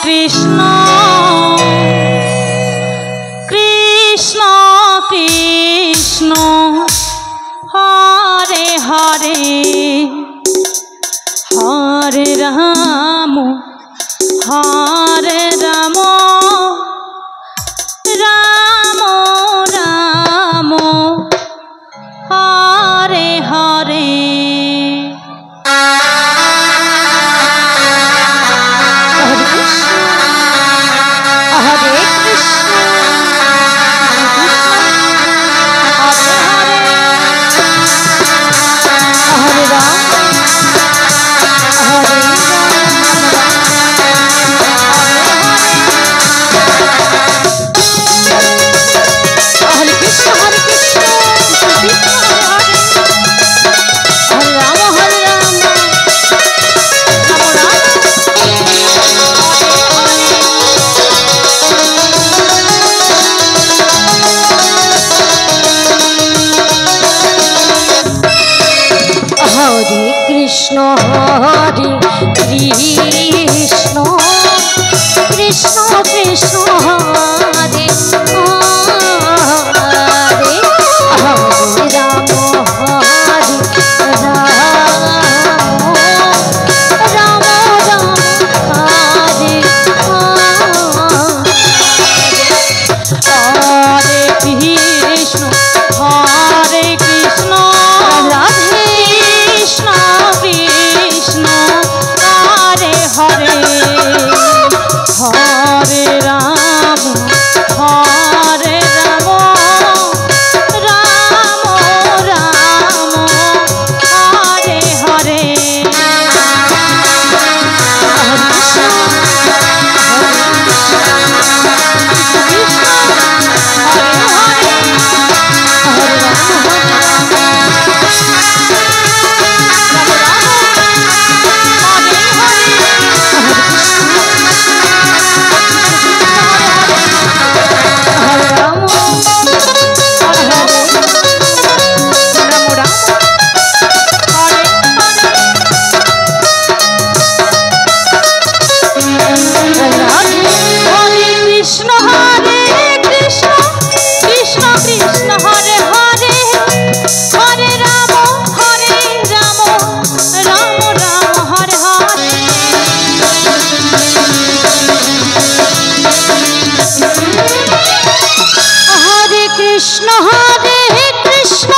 Krishna Krishna Krishna Hare Hare Hare Ram Hare Ram Ram Ram Hare Hare Krishna Hare Krishna Krishna Krishna Hare Hare Hare Ram Hare Ram Ram Ram Hare Hare Krishna Hare Krishna Radhe Krishna Krishna Hare Hare Hare Ram Hare Ram Ram Ram Hare Hare Krishna Hare Krishna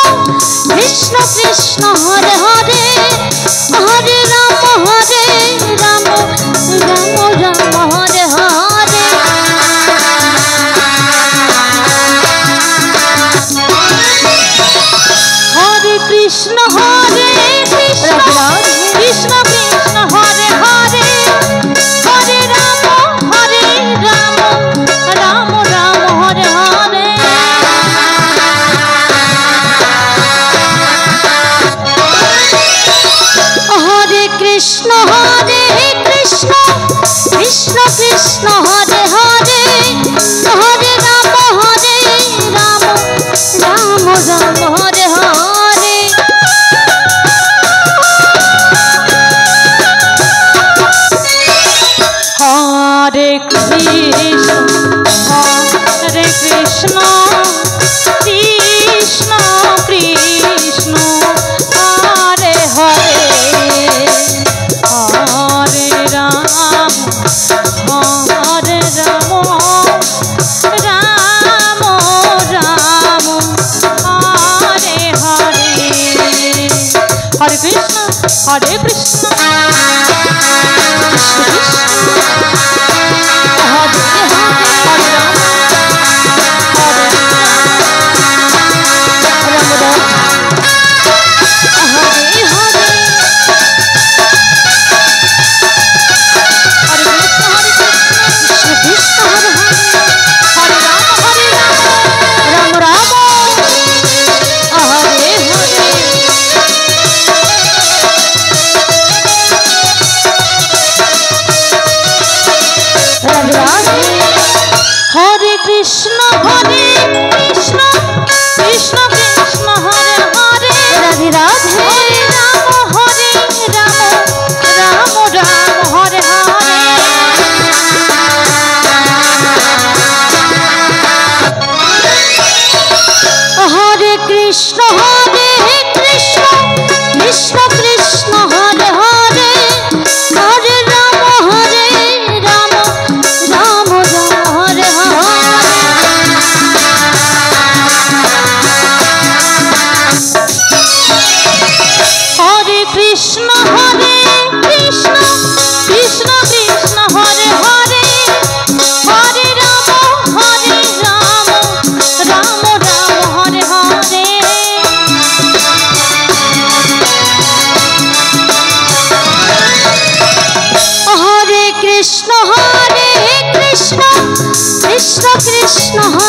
Krishna Krishna Hare Hare Hare Ram Ram Ram Hare Hare Hare Krishna Hare Krishna Krishna Krishna Hare Hare Hare Ram Ram Ram Hare Hare Krishna Hare Krishna Krishna Krishna Hare Hare Hare Ram Ram Ram Hare Hare Hare Krishna Hare Krishna Krishna Krishna Hare Hare Hare Ram Hare Ram Ram Ram Hare Hare Hare Krishna Hare Krishna Krishna Krishna Krishna